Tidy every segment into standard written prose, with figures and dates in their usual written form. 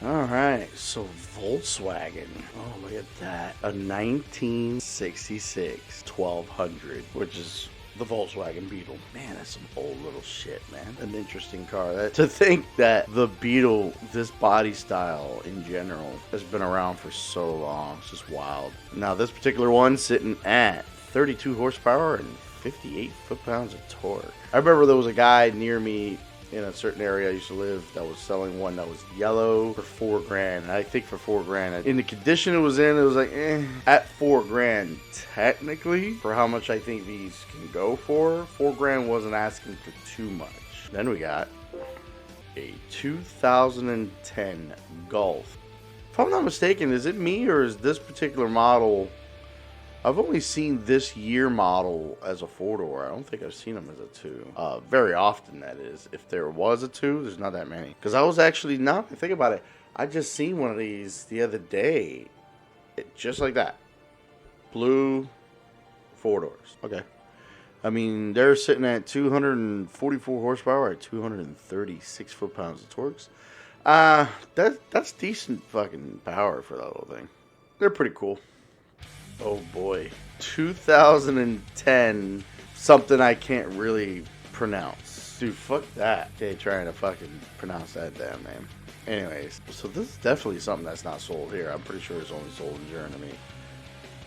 All right, so Volkswagen. Oh, look at that. A 1966 1200, which is the Volkswagen Beetle. Man, that's some old little shit, man. An interesting car. To think that the Beetle, this body style in general, has been around for so long. It's just wild. Now, this particular one sitting at 32 horsepower and 58 foot-pounds of torque. I remember there was a guy near me in a certain area I used to live that was selling one that was yellow for $4,000. And I think for $4,000, in the condition it was in, it was like, at $4,000, technically, for how much I think these can go for, $4,000 wasn't asking for too much. Then we got a 2010 Golf. If I'm not mistaken, is it me or is this particular model? I've only seen this year model as a 4-door. I don't think I've seen them as a 2. Very often, that is. If there was a 2, there's not that many. Because I was actually, now that I think about it, I just seen one of these the other day. Just like that. Blue 4-doors. Okay. I mean, they're sitting at 244 horsepower at 236 foot-pounds of torques. That's decent fucking power for that little thing. They're pretty cool. Oh boy, 2010, something I can't really pronounce. Dude, fuck that. Okay, trying to fucking pronounce that damn name. Anyways, so this is definitely something that's not sold here. I'm pretty sure it's only sold in Germany.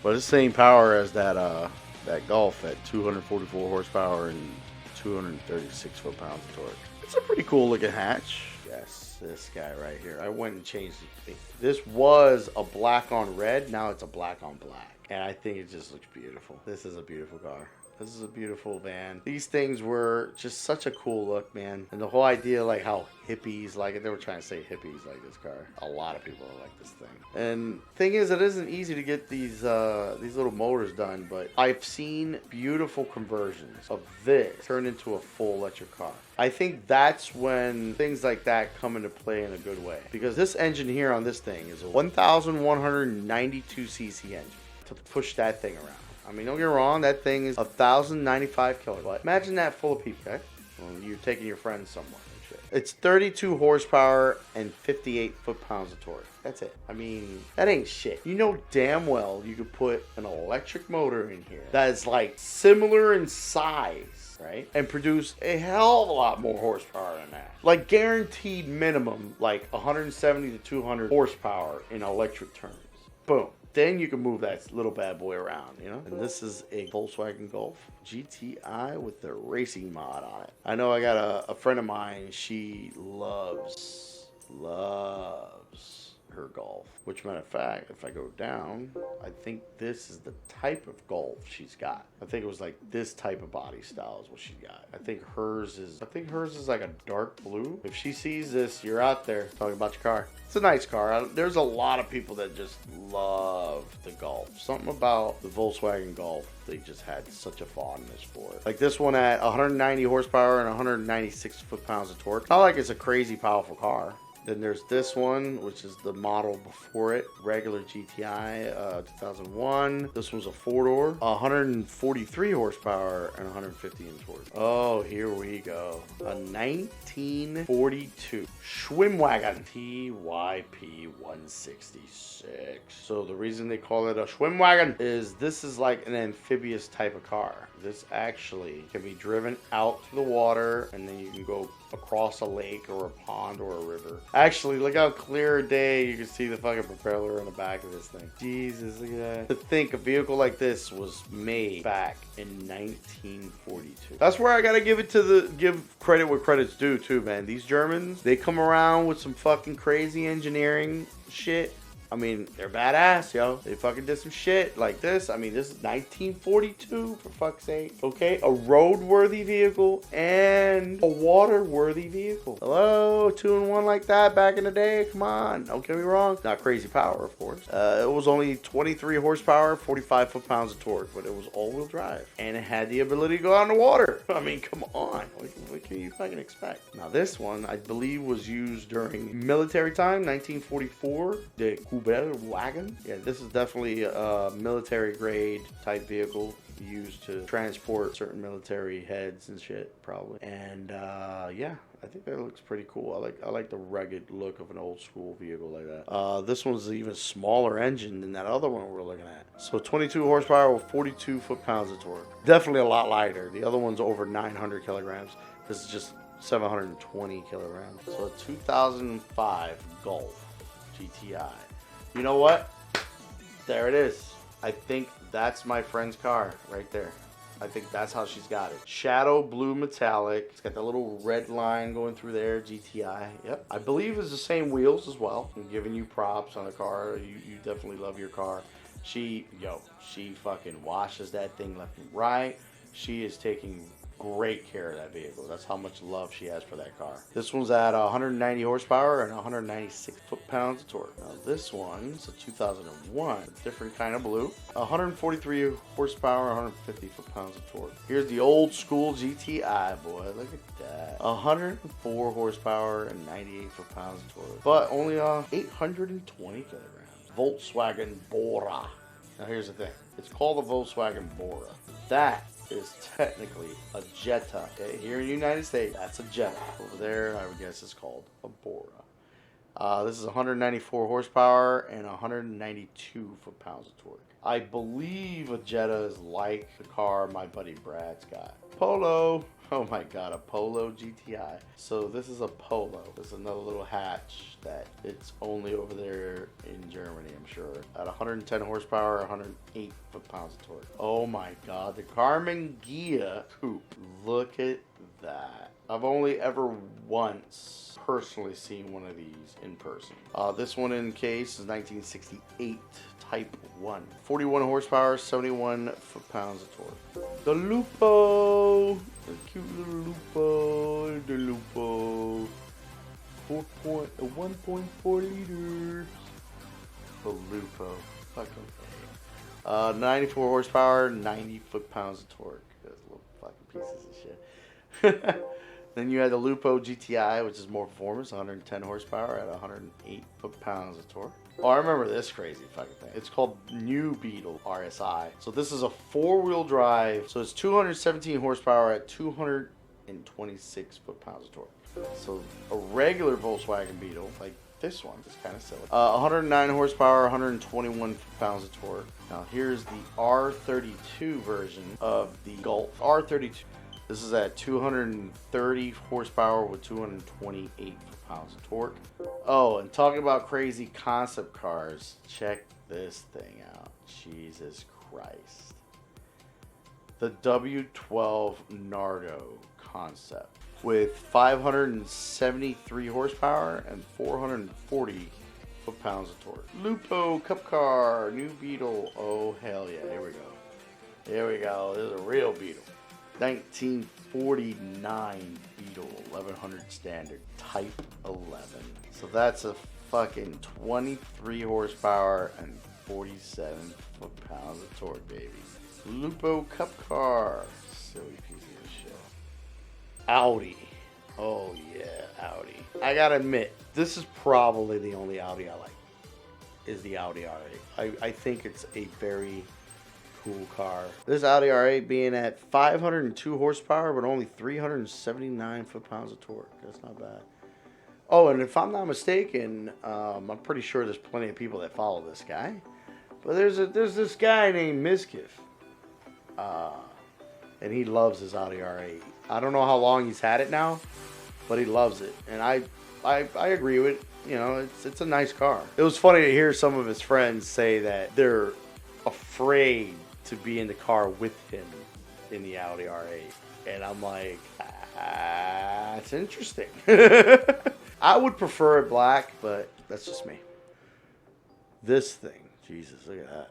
But it's the same power as that Golf at 244 horsepower and 236 foot-pounds of torque. It's a pretty cool looking hatch. Yes, this guy right here. I went and changed it. This was a black on red. Now it's a black on black. And I think it just looks beautiful. This is a beautiful car. This is a beautiful van. These things were just such a cool look, man. And the whole idea, like how hippies like it. They were trying to say hippies like this car. A lot of people like this thing. And thing is, it isn't easy to get these little motors done. But I've seen beautiful conversions of this turned into a full electric car. I think that's when things like that come into play in a good way. Because this engine here on this thing is a 1,192 cc engine. To push that thing around. I mean, don't get me wrong, that thing is 1,095 kilowatt. Imagine that full of people, okay? Well, you're taking your friends somewhere and shit. It's 32 horsepower and 58 foot-pounds of torque. That's it. I mean, that ain't shit. You know damn well you could put an electric motor in here that is like similar in size, right? And produce a hell of a lot more horsepower than that. Like guaranteed minimum, like 170 to 200 horsepower in electric terms. Boom. Then you can move that little bad boy around, you know? And this is a Volkswagen Golf GTI with the racing mod on it. I know I got a friend of mine, she loves her Golf. Which, matter of fact, if I go down, I think this is the type of Golf she's got. I think it was like this type of body style is what she got. I think hers is like a dark blue. If she sees this, you're out there talking about your car. It's a nice car. There's a lot of people that just love the Golf. Something about the Volkswagen Golf, they just had such a fondness for it. Like this one at 190 horsepower and 196 foot-pounds of torque. Not like it's a crazy powerful car. Then there's this one, which is the model before it, regular GTI 2001. This one's a 4-door, 143 horsepower and 150 in torque. Oh, here we go. A 1942 Schwimmwagen TYP 166. So the reason they call it a Schwimmwagen is this is like an amphibious type of car. This actually can be driven out to the water and then you can go across a lake or a pond or a river. Actually, look how clear a day you can see the fucking propeller in the back of this thing. Jesus, look at that. To think a vehicle like this was made back in 1942. That's where I gotta give credit where credit's due too, man. These Germans, they come around with some fucking crazy engineering shit. I mean, they're badass, yo. They fucking did some shit like this. I mean, this is 1942, for fuck's sake. Okay? A road-worthy vehicle and a water-worthy vehicle. Hello? 2-in-1 like that back in the day? Come on. Don't get me wrong. Not crazy power, of course. It was only 23 horsepower, 45 foot-pounds of torque, but it was all-wheel drive. And it had the ability to go out in the water. I mean, come on. What can you fucking expect? Now, this one, I believe, was used during military time, 1944. The Wagon. Yeah, this is definitely a military grade type vehicle used to transport certain military heads and shit, probably. And yeah, I think that looks pretty cool. I like the rugged look of an old school vehicle like that. This one's an even smaller engine than that other one we're looking at. So 22 horsepower with 42 foot-pounds of torque. Definitely a lot lighter. The other one's over 900 kilograms. This is just 720 kilograms. So a 2005 Golf GTI. You know what? There it is. I think that's my friend's car right there. I think that's how she's got it. Shadow blue metallic. It's got that little red line going through there. GTI. Yep. I believe it's the same wheels as well. I'm giving you props on the car. You definitely love your car. She fucking washes that thing left and right. She is taking great care of that vehicle. That's how much love she has for that car. This one's at 190 horsepower and 196 foot-pounds of torque. Now this one's a 2001, a different kind of blue. 143 horsepower, 150 foot-pounds of torque. Here's the old school GTI, boy. Look at that. 104 horsepower and 98 foot-pounds of torque. But only 820 kilograms. Volkswagen Bora. Now here's the thing. It's called the Volkswagen Bora. That is technically a Jetta. Okay, here in the United States, that's a Jetta. Over there, I would guess it's called a Bora. This is 194 horsepower and 192 foot-pounds of torque. I believe a Jetta is like the car my buddy Brad's got. Polo. Oh my god, a Polo GTI. So this is a Polo. This is another little hatch that it's only over there in Germany, I'm sure. At 110 horsepower, 108 foot-pounds of torque. Oh my god, the Carmen Ghia coupe. Look at that. I've only ever once personally seen one of these in person. This one in case is 1968 Type 1. 41 horsepower, 71 foot-pounds of torque. The Lupo. The cute little Lupo. The Lupo. 1.4 liters. The Lupo. Fucking 94 horsepower, 90 foot-pounds of torque. Those little fucking pieces of shit. Then you had the Lupo GTI, which is more performance, 110 horsepower at 108 foot-pounds of torque. Oh, I remember this crazy fucking thing. It's called New Beetle RSI. So this is a four-wheel drive. So it's 217 horsepower at 226 foot-pounds of torque. So a regular Volkswagen Beetle, like this one, is kind of silly. 109 horsepower, 121 foot-pounds of torque. Now here's the R32 version of the Golf. R32. This is at 230 horsepower with 228 pounds of torque. Oh, and talking about crazy concept cars, check this thing out. Jesus Christ. The W12 Nardo concept with 573 horsepower and 440 foot-pounds of torque. Lupo Cup Car, New Beetle. Oh, hell yeah. Here we go. Here we go. This is a real Beetle. 1949 Beetle 1100 standard Type 11. So that's a fucking 23 horsepower and 47 foot-pounds of torque, baby. Lupo Cup Car. Silly piece of shit. Audi. Oh yeah, Audi. I gotta admit, this is probably the only Audi I like. Is the Audi R8. I think it's a very cool car. This Audi R8 being at 502 horsepower but only 379 foot-pounds of torque. That's not bad. Oh, and if I'm not mistaken, I'm pretty sure there's plenty of people that follow this guy. But there's this guy named Miskiff. And he loves his Audi R8. I don't know how long he's had it now, but he loves it. And I agree with it. You know, it's a nice car. It was funny to hear some of his friends say that they're afraid to be in the car with him in the Audi R8. And I'm like, it's interesting. I would prefer it black, but that's just me. This thing, Jesus, look at that.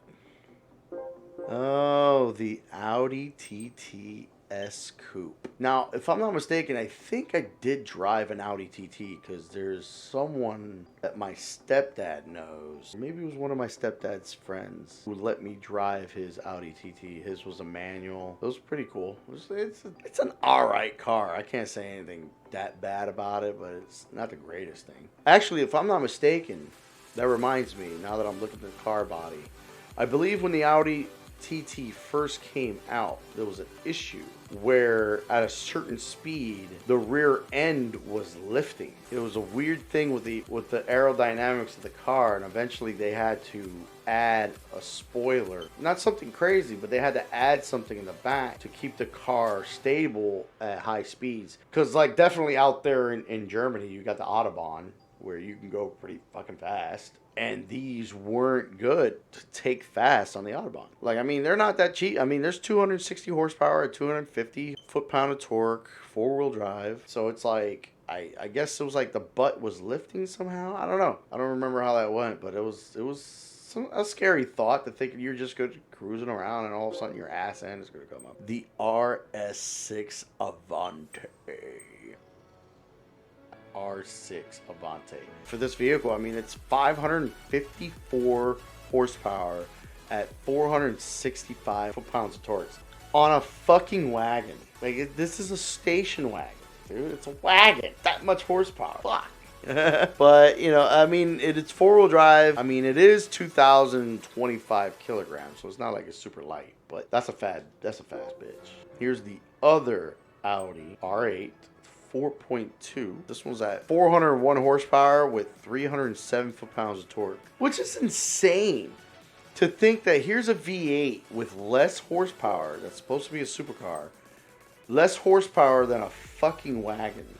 Oh, the Audi TT S Coupe. Now, if I'm not mistaken, I think I did drive an Audi TT because there's someone that my stepdad knows. Maybe it was one of my stepdad's friends who let me drive his Audi TT. His was a manual. It was pretty cool. It's an alright car. I can't say anything that bad about it, but it's not the greatest thing. Actually, if I'm not mistaken, that reminds me, now that I'm looking at the car body, I believe when the Audi TT first came out, there was an issue where at a certain speed, the rear end was lifting. It was a weird thing with the aerodynamics of the car, and eventually they had to add a spoiler. Not something crazy, but they had to add something in the back to keep the car stable at high speeds. Because, like, definitely out there in Germany, you got the Autobahn, where you can go pretty fucking fast. And these weren't good to take fast on the Autobahn. Like, I mean, they're not that cheap. I mean, there's 260 horsepower at 250 foot-pound of torque, four-wheel drive. So it's like, I guess it was like the butt was lifting somehow. I don't know. I don't remember how that went, but it was a scary thought to think you're just good cruising around and all of a sudden your ass end is going to come up. The RS6 Avante. R6 Avante. For this vehicle, I mean, it's 554 horsepower at 465 foot-pounds of torque on a fucking wagon. Like, this is a station wagon, dude. It's a wagon. That much horsepower. Fuck. But, you know, I mean, it's four-wheel drive. I mean, it is 2,025 kilograms, so it's not like it's super light. But that's a fast bitch. Here's the other Audi R8. 4.2. This one's at 401 horsepower with 307 foot-pounds of torque, which is insane to think that here's a V8 with less horsepower that's supposed to be a supercar, less horsepower than a fucking wagon.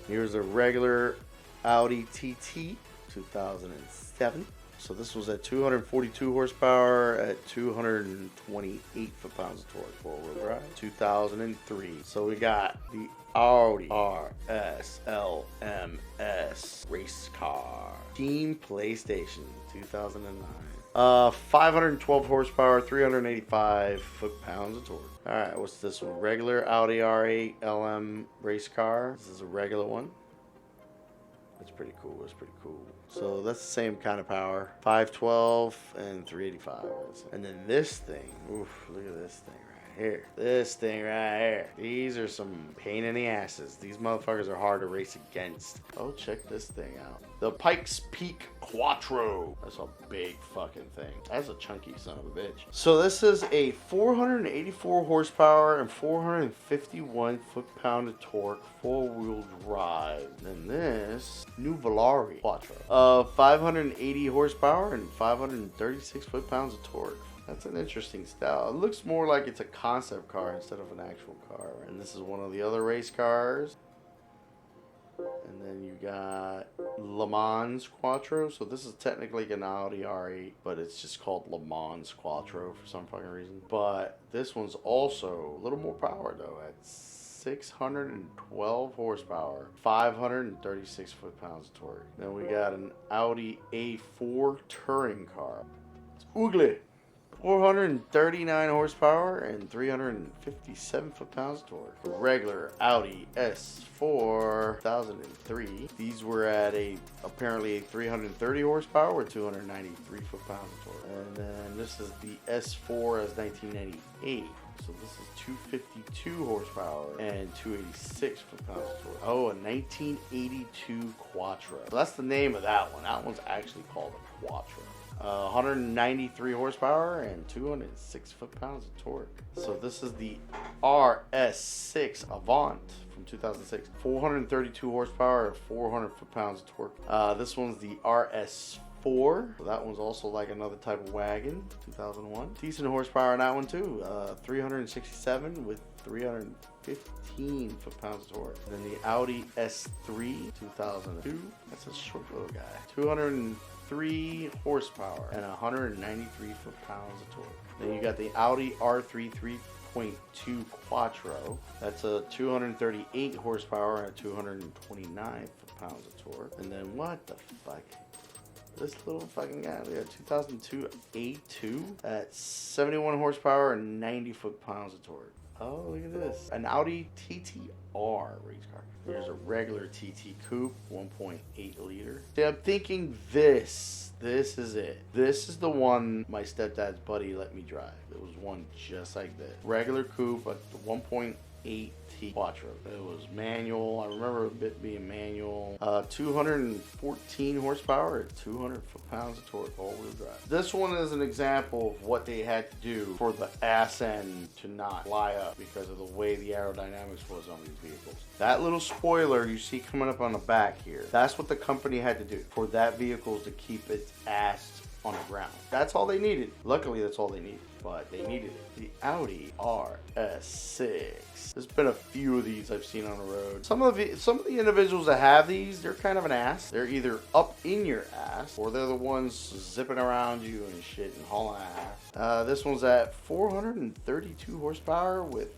Here's a regular Audi TT 2007. So this was at 242 horsepower at 228 foot-pounds of torque, four-wheel drive, 2003. So we got the Audi RS LMS race car, Team PlayStation 2009. 512 horsepower, 385 foot-pounds of torque. All right, what's this one? Regular Audi R8 LM race car. This is a regular one. That's pretty cool. That's pretty cool. So that's the same kind of power. 512 and 385. And then this thing. Oof, look at this thing right here. This thing right here. These are some pain in the asses. These motherfuckers are hard to race against. Oh, check this thing out. The Pikes Peak Quattro. That's a big fucking thing. That's a chunky son of a bitch. So this is a 484 horsepower and 451 foot-pound of torque four-wheel drive. Then this new Volare Quattro. 580 horsepower and 536 foot-pounds of torque. That's an interesting style. It looks more like it's a concept car instead of an actual car. And this is one of the other race cars. And then you got Le Mans Quattro. So this is technically an Audi R8, but it's just called Le Mans Quattro for some fucking reason. But this one's also a little more power though at 612 horsepower, 536 foot-pounds of torque. Then we got an Audi A4 touring car. It's ugly. 439 horsepower and 357 foot-pounds of torque. Regular Audi S4 2003. These were at apparently a 330 horsepower with 293 foot-pounds of torque. And then this is the S4 as 1998. So this is 252 horsepower and 286 foot-pounds of torque. Oh, a 1982 Quattro. So that's the name of that one. That one's actually called a Quattro. 193 horsepower and 206 foot-pounds of torque. So this is the RS6 Avant from 2006. 432 horsepower and 400 foot-pounds of torque. This one's the RS4. So that one's also like another type of wagon, 2001. Decent horsepower on that one too. 367 with 315 foot-pounds of torque. And then the Audi S3 2002. That's a short little guy. 203 horsepower and 193 foot-pounds of torque. Then you got the Audi R3 3.2 Quattro. That's a 238 horsepower and 229 foot-pounds of torque. And then what the fuck? This little fucking guy, we got 2002 A2 at 71 horsepower and 90 foot-pounds of torque. Oh, look at this. An Audi TTR race car. Here's a regular TT Coupe, 1.8 liter. See, I'm thinking this is it. This is the one my stepdad's buddy let me drive. It was one just like this. Regular coupe, a 1.8 2008 Quattro. It was manual. I remember it being manual. 214 horsepower at 200 foot-pounds of torque, all-wheel drive. This one is an example of what they had to do for the ass end to not fly up because of the way the aerodynamics was on these vehicles. That little spoiler you see coming up on the back here, that's what the company had to do for that vehicle to keep its ass on the ground. That's all they needed. Luckily, that's all they needed, but they needed it. The Audi RS6. There's been a few of these I've seen on the road. Some of the individuals that have these, they're kind of an ass. They're either up in your ass, or they're the ones zipping around you and shit and hauling ass. This one's at 432 horsepower with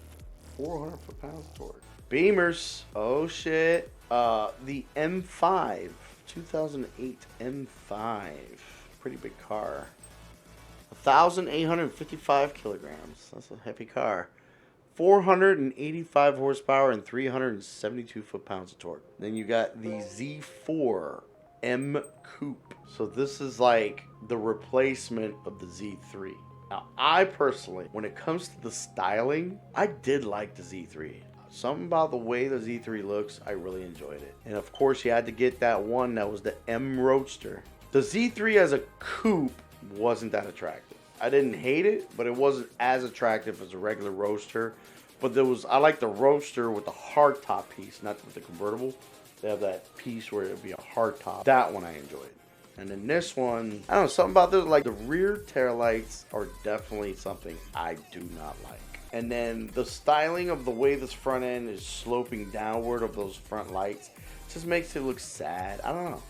400 foot-pounds of torque. Beamers. Oh shit. The M5. 2008 M5. Pretty big car. 1,855 kilograms. That's a heavy car. 485 horsepower and 372 foot-pounds of torque. Then you got the Z4 M Coupe. So this is like the replacement of the Z3. Now, I personally, when it comes to the styling, I did like the Z3. Something about the way the Z3 looks, I really enjoyed it. And of course, you had to get that one that was the M Roadster. The Z3 as a coupe wasn't that attractive. I didn't hate it, but it wasn't as attractive as a regular Roadster. But I like the Roadster with the hard top piece, not with the convertible. They have that piece where it would be a hard top. That one I enjoyed. And then this one, I don't know, something about this, like the rear tail lights are definitely something I do not like. And then the styling of the way this front end is sloping downward of those front lights just makes it look sad. I don't know.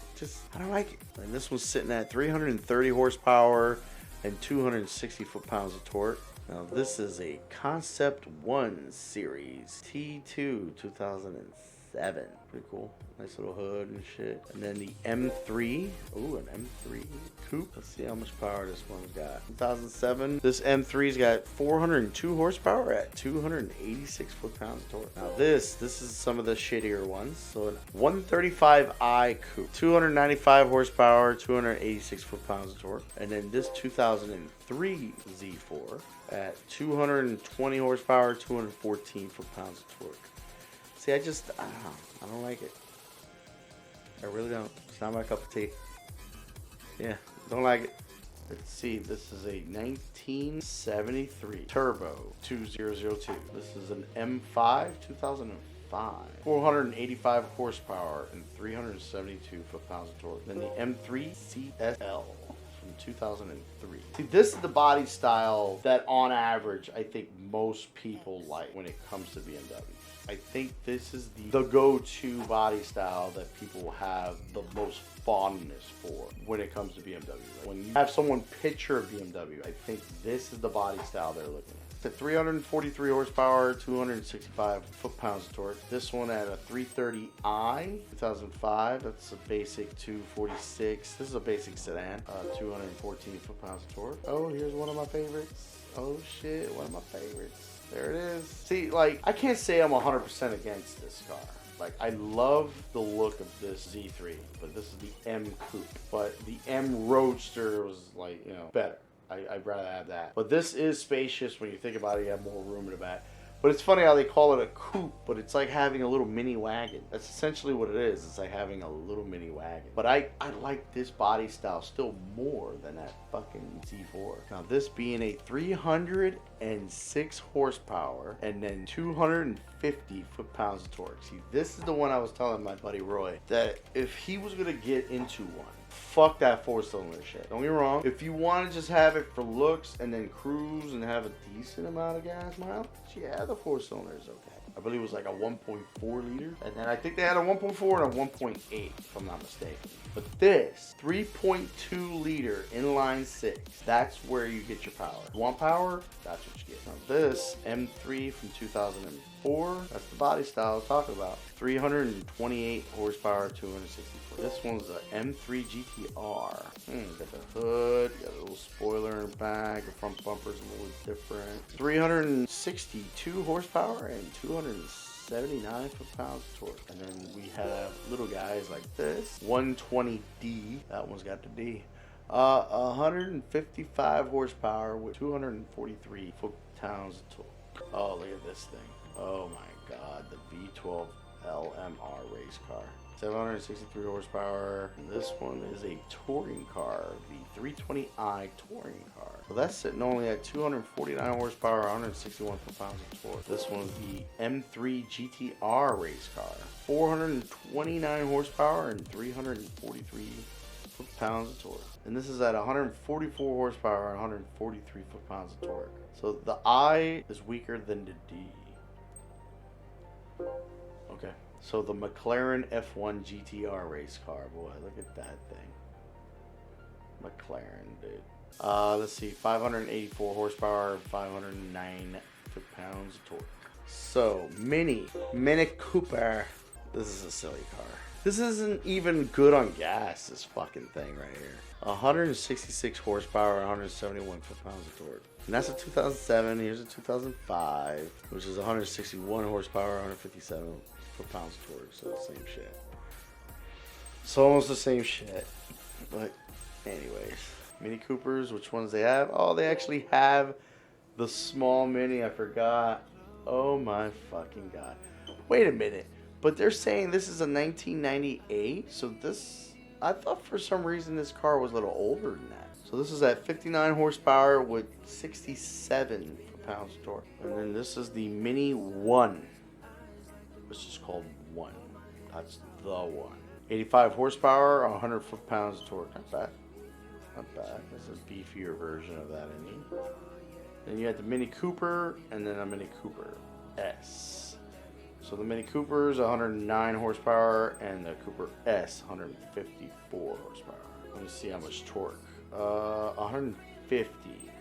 I don't like it. And this one's sitting at 330 horsepower and 260 foot-pounds of torque. Now this is a Concept 1 Series T2 2007. Pretty cool. Nice little hood and shit. And then the M3. Ooh, an M3 coupe. Let's see how much power this one's got. 2007. This M3's got 402 horsepower at 286 foot-pounds of torque. Now this is some of the shittier ones. So an 135i coupe. 295 horsepower, 286 foot-pounds of torque. And then this 2003 Z4 at 220 horsepower, 214 foot-pounds of torque. See, I don't know. I don't like it. I really don't. It's not my cup of tea. Yeah, don't like it. Let's see. This is a 1973 Turbo 2002. This is an M5 2005. 485 horsepower and 372 foot-pounds of torque. Then the M3 CSL. From 2003. See, this is the body style that on average I think most people like when it comes to BMW. I think this is the go-to body style that people have the most fondness for when it comes to BMW. When you have someone picture a BMW, I think this is the body style they're looking at. It's at 343 horsepower, 265 foot-pounds of torque. This one at a 330i, 2005. That's a basic 246. This is a basic sedan, 214 foot-pounds of torque. Oh, here's one of my favorites. Oh shit, one of my favorites. There it is. See, like, I can't say I'm 100% against this car. Like, I love the look of this Z3, but this is the M Coupe. But the M Roadster was, like, you know, better. I'd rather have that. But this is spacious when you think about it. You have more room in the back. But it's funny how they call it a coupe, but it's like having a little mini wagon. That's essentially what it is. It's like having a little mini wagon. But I like this body style still more than that fucking Z4. Now this being a 306 horsepower and then 250 foot-pounds of torque. See, this is the one I was telling my buddy Roy that if he was gonna get into one, fuck that four-cylinder shit. Don't get me wrong. If you want to just have it for looks and then cruise and have a decent amount of gas mileage, yeah, the four-cylinder is okay. I believe it was like a 1.4 liter. And then I think they had a 1.4 and a 1.8, if I'm not mistaken. But this 3.2 liter inline six, that's where you get your power. You want power? That's what you get. Now this M3 from 2004, that's the body style I was talking about. 328 horsepower, 264. This one's an M3 GTR. Got the hood, got a little spoiler in the back. The front bumper's a little different. 362 horsepower and 279 foot-pounds of torque. And then we have little guys like this. 120D. That one's got the D. 155 horsepower with 243 foot-pounds of torque. Oh, look at this thing. Oh my god, the V12 LMR race car. 763 horsepower. And this one is a touring car, the 320i touring car. So that's sitting only at 249 horsepower, 161 foot-pounds of torque. This one's the M3 GTR race car, 429 horsepower and 343 foot-pounds of torque. And this is at 144 horsepower and 143 foot-pounds of torque. So the I is weaker than the D. Okay. So the McLaren F1 GTR race car, boy, look at that thing. McLaren, dude. Let's see, 584 horsepower, 509 foot-pounds of torque. So, Mini Cooper. This is a silly car. This isn't even good on gas, this fucking thing right here. 166 horsepower, 171 foot-pounds of torque. And that's a 2007, here's a 2005, which is 161 horsepower, 157 foot-pounds of torque, so the same shit. It's almost the same shit. But anyways, Mini Coopers, which ones they have? Oh, they actually have the small Mini, I forgot. Oh my fucking god. Wait a minute. But they're saying this is a 1998, so this, I thought for some reason this car was a little older than that. So this is at 59 horsepower with 67 foot-pounds of torque. And then this is the Mini 1, which is called 1. That's the one. 85 horsepower, 100 foot-pounds of torque. Not bad. Not bad. This is a beefier version of that engine. Then you had the Mini Cooper, and then a Mini Cooper S. So the Mini Cooper is 109 horsepower, and the Cooper S 154 horsepower. Let me see how much torque. 150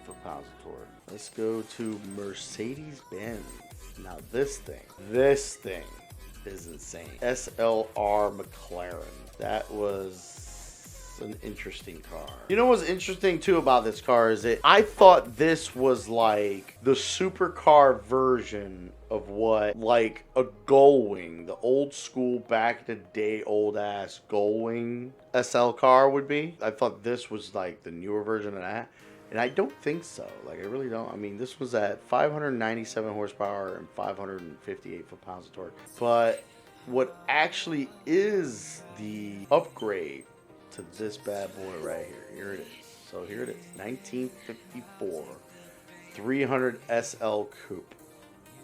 foot-pounds of torque. Let's go to Mercedes-Benz. Now this thing is insane. SLR McLaren. That was an interesting car. You know what's interesting too about this car is that I thought this was like the supercar version of what like a Gullwing, the old school back in the day old ass Gullwing SL car would be. I thought this was like the newer version of that. And I don't think so. Like, I really don't. I mean, this was at 597 horsepower and 558 foot-pounds of torque. But what actually is the upgrade to this bad boy right here? Here it is. So here it is. 1954 300 SL Coupe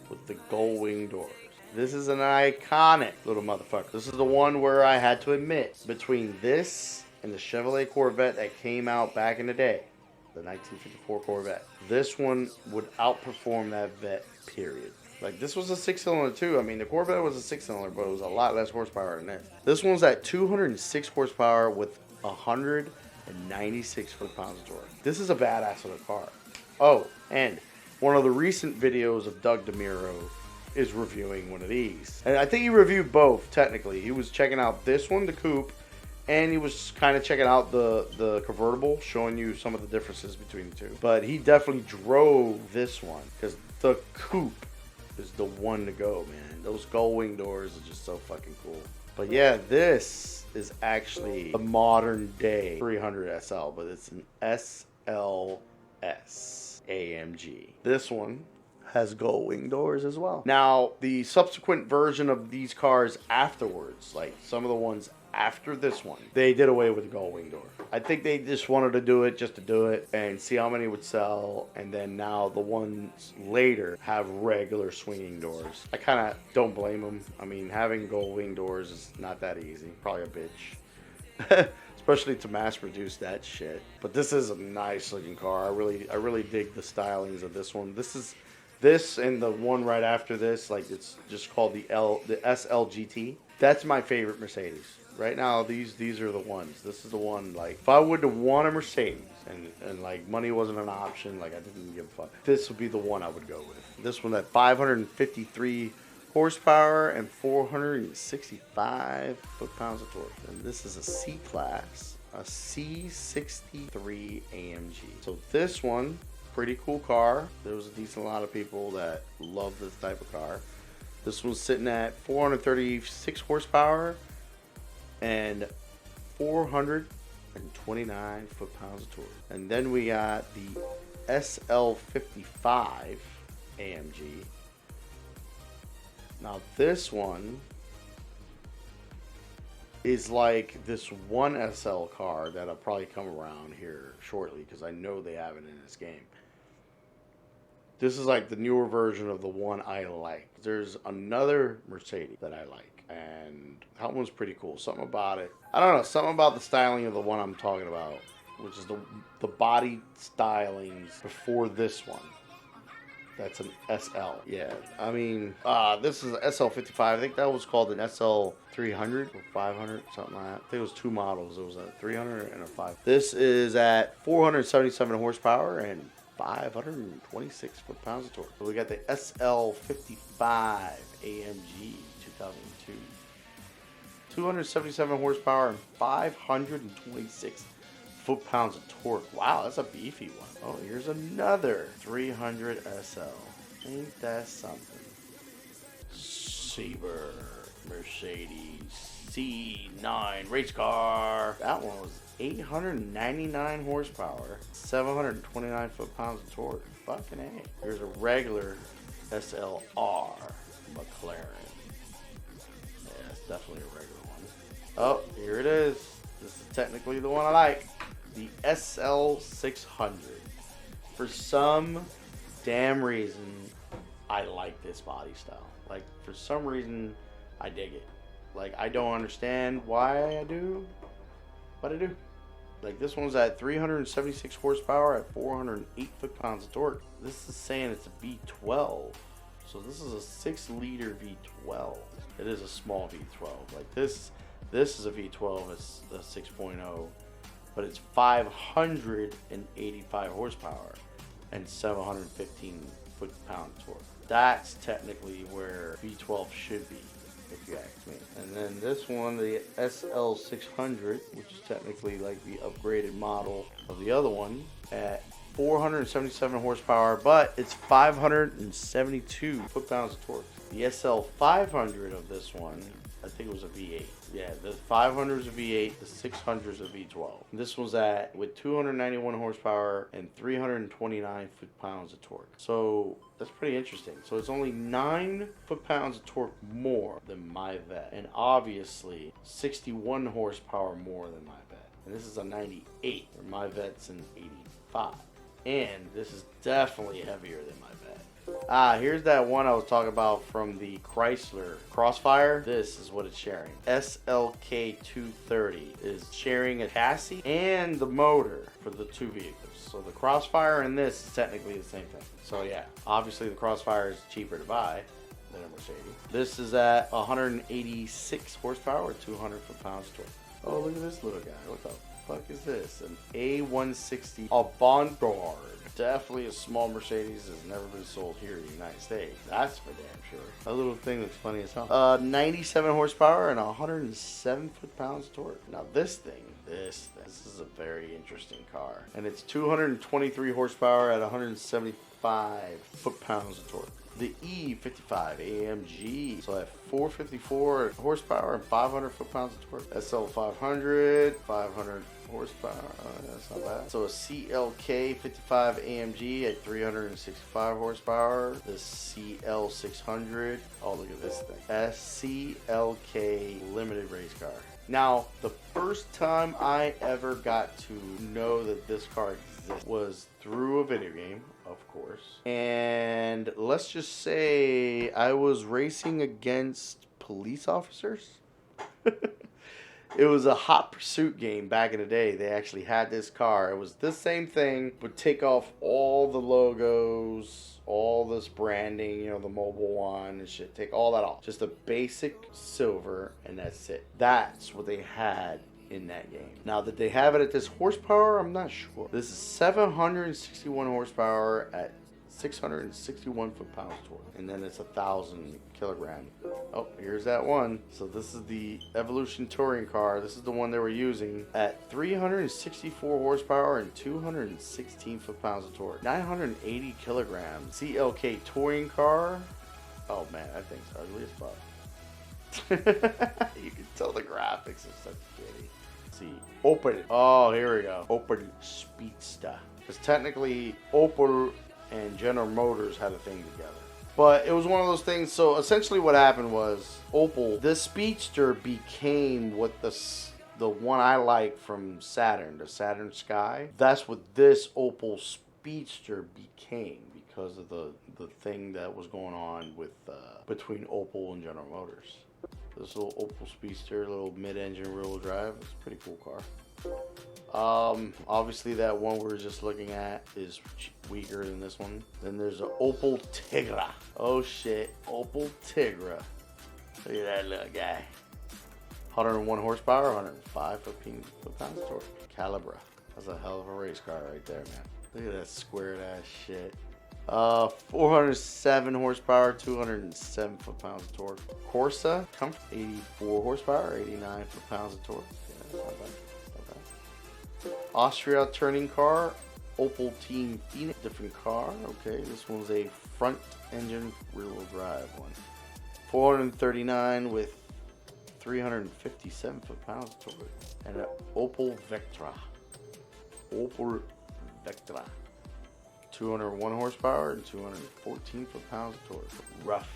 with the Gullwing doors. This is an iconic little motherfucker. This is the one where I had to admit, between this and the Chevrolet Corvette that came out back in the day, the 1954 Corvette, this one would outperform that Vet, period. Like, this was a 6-cylinder too. I mean, the Corvette was a 6-cylinder, but it was a lot less horsepower than this. This one's at 206 horsepower with 196 foot-pounds of torque. This is a badass little car. Oh, and one of the recent videos of Doug DeMuro is reviewing one of these. And I think he reviewed both, technically. He was checking out this one, the coupe, and he was kind of checking out the convertible, showing you some of the differences between the two. But he definitely drove this one, because the coupe is the one to go, man. Those Gullwing doors are just so fucking cool. But yeah, this is actually a modern day 300 SL, but it's an SLS AMG. This one has Gullwing doors as well. Now, the subsequent version of these cars afterwards, like some of the ones after this one, they did away with the Gullwing door. I think they just wanted to do it just to do it and see how many would sell, and then now the ones later have regular swinging doors. I kind of don't blame them. I mean, having Gullwing doors is not that easy. Probably a bitch. Especially to mass produce that shit. But this is a nice looking car. I really dig the stylings of this one. This and the one right after this, like, it's just called the SLGT. That's my favorite Mercedes. Right now, these are the ones. This is the one, like, if I would have won a Mercedes and like money wasn't an option, like I didn't give a fuck, this would be the one I would go with. This one at 553 horsepower and 465 foot-pounds of torque. And this is a C-Class, a C63 AMG. So this one, pretty cool car. There was a decent lot of people that love this type of car. This one's sitting at 436 horsepower and 429 foot-pounds of torque. And then we got the SL55 AMG. Now this one is like this one SL car that'll probably come around here shortly because I know they have it in this game. This is like the newer version of the one I like. There's another Mercedes that I like, and that one's pretty cool. Something about it, I don't know, something about the styling of the one I'm talking about, which is the body stylings before this one. That's an SL. Yeah, I mean, this is an SL55. I think that was called an SL300 or 500, something like that. I think it was two models. It was a 300 and a 5. This is at 477 horsepower and 526 foot-pounds of torque. So we got the SL55 AMG 2002. 277 horsepower and 526 foot-pounds of torque. Wow, that's a beefy one. Oh, here's another 300 SL. Ain't that something? Sabre Mercedes C9 race car. That one was 899 horsepower, 729 foot-pounds of torque. Fucking A. Here's a regular SLR McLaren. Yeah, it's definitely a regular one. Oh, here it is. This is technically the one I like. The SL600. For some damn reason, I like this body style. Like, for some reason, I dig it. Like, I don't understand why I do, but I do. Like, this one's at 376 horsepower at 408 foot-pounds of torque. This is saying it's a V12. So this is a 6-liter V12. It is a small V12. Like, this is a V12. It's a 6.0. But it's 585 horsepower and 715 foot-pound torque. That's technically where V12 should be, if you ask me. And then this one, the SL600, which is technically like the upgraded model of the other one, at 477 horsepower, but it's 572 foot-pounds of torque. The SL500 of this one, I think it was a V8. Yeah, the 500 is a V8, the 600 is a V12. This one's with 291 horsepower and 329 foot-pounds of torque. So that's pretty interesting. So it's only 9 foot-pounds of torque more than my Vet, and obviously 61 horsepower more than my Vet. And this is a 98, where my Vet's an 85. And this is definitely heavier than my Vet. Here's that one I was talking about from the Chrysler Crossfire. This is what it's sharing. SLK230 is sharing a chassis and the motor for the two vehicles. So the Crossfire and this is technically the same thing. So yeah, obviously the Crossfire is cheaper to buy than a Mercedes. This is at 186 horsepower, 200 foot-pounds torque. Oh, look at this little guy. What the fuck is this? An A160 Avant-Garde. Definitely a small Mercedes has never been sold here in the United States. That's for damn sure. That little thing looks funny as hell. 97 horsepower and 107 foot-pounds torque. Now this is a very interesting car. And it's 223 horsepower at 175 foot-pounds of torque. The E55 AMG, so at 454 horsepower and 500 foot-pounds of torque. SL500, 500 horsepower, that's not bad. So a CLK 55 AMG at 365 horsepower. The CL600, oh look at this thing. SCLK limited race car. Now, the first time I ever got to know that this car existed was through a video game, of course. And let's just say I was racing against police officers. It was a Hot Pursuit game back in the day. They actually had this car. It was the same thing, but take off all the logos, all this branding, you know, the mobile one and shit. Take all that off. Just a basic silver, and that's it. That's what they had in that game. Now, did they have it at this horsepower? I'm not sure. This is 761 horsepower at 661 foot-pounds torque, and then it's 1,000 kilograms. Oh, here's that one. So this is the Evolution touring car. This is the one they were using at 364 horsepower and 216 foot-pounds of torque. 980 kilograms. CLK touring car. Oh man, that thing's ugly as fuck. You can tell the graphics are such shitty. Let's see, Opel. Oh, here we go. Opel Speedster. Because technically, Opel and General Motors had a thing together. But it was one of those things. So essentially what happened was Opel, this Speedster became what the one I like from Saturn, the Saturn Sky. That's what this Opel Speedster became because of the thing that was going on with between Opel and General Motors. This little Opel Speedster, little mid-engine rear-wheel drive. It's a pretty cool car. Obviously that one we were just looking at is weaker than this one. Then there's an Opel Tigra. Oh shit, Opel Tigra. Look at that little guy. 101 horsepower, 105 foot-pounds of torque. Calibra. That's a hell of a race car right there, man. Look at that squared ass shit. 407 horsepower, 207 foot-pounds of torque. Corsa, 84 horsepower, 89 foot-pounds of torque. Yeah, not bad. Austria turning car, Opel Team Phoenix, different car. Okay, this one's a front engine rear-wheel drive one. 439 with 357 foot-pounds of torque. And an Opel Vectra. Opel Vectra. 201 horsepower and 214 foot-pounds of torque. RUF.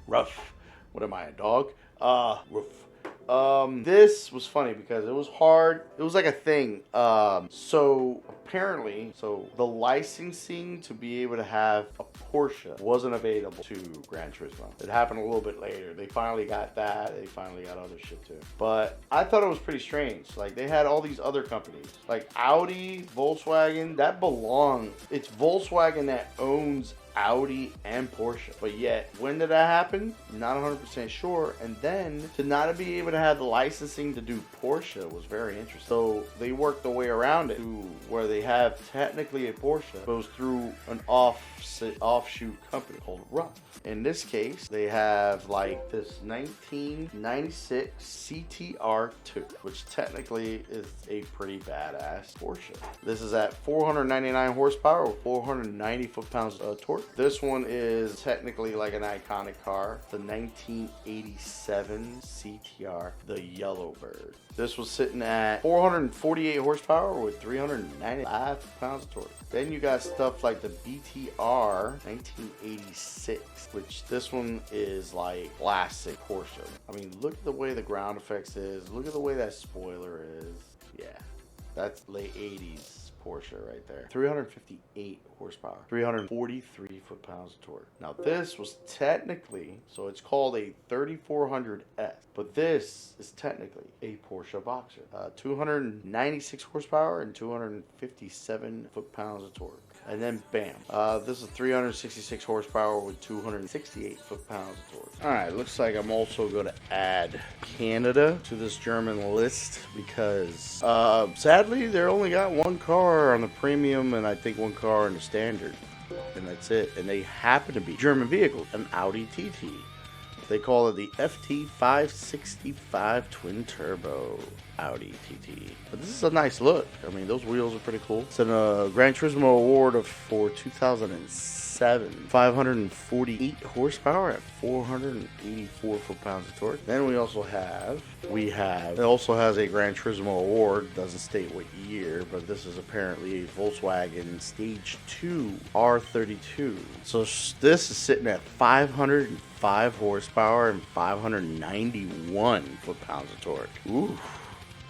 RUF. What am I, a dog? RUF. This was funny because it was hard. It was like a thing. So apparently, the licensing to be able to have a Porsche wasn't available to Gran Turismo. It happened a little bit later. They finally got that. They finally got other shit too. But I thought it was pretty strange. Like they had all these other companies like Audi, Volkswagen that belong. It's Volkswagen that owns Audi and Porsche. But yet, when did that happen? Not 100% sure. And then to not be able to have the licensing to do Porsche was very interesting. So they worked their way around it to where they have technically a Porsche goes through an offshoot company called RUF. In this case, they have like this 1996 CTR2, which technically is a pretty badass Porsche. This is at 499 horsepower with 490 foot-pounds of torque. This one is technically like an iconic car, the 1987 CTR, the Yellowbird. This was sitting at 448 horsepower with 395 pounds of torque. Then you got stuff like the BTR 1986, which this one is like classic Porsche. I mean, look at the way the ground effects is. Look at the way that spoiler is. Yeah, that's late 80s. Porsche right there. 358 horsepower, 343 foot-pounds of torque. Now this was technically, so it's called a 3400S, but this is technically a Porsche Boxer. 296 horsepower and 257 foot-pounds of torque. And then bam, this is 366 horsepower with 268 foot-pounds of torque. All right, looks like I'm also going to add Canada to this German list because sadly they only got one car on the premium and I think one car on the standard, and that's it. And they happen to be German vehicles, an Audi TT. They call it the FT565 twin turbo Audi TT. But this is a nice look. I mean, those wheels are pretty cool. It's a Gran Turismo award for 2007. 548 horsepower at 484 foot-pounds of torque. Then it also has a Gran Turismo award, doesn't state what year, but this is apparently a Volkswagen Stage 2 R32. So this is sitting at 505 horsepower and 591 foot-pounds of torque. Ooh,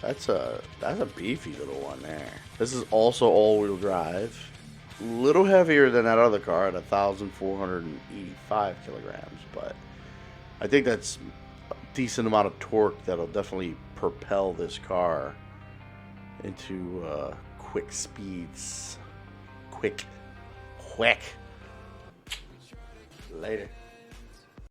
that's a beefy little one there. This is also all-wheel drive. A little heavier than that other car at 1,485 kilograms, but I think that's a decent amount of torque that'll definitely propel this car into quick speeds. Quick. Later.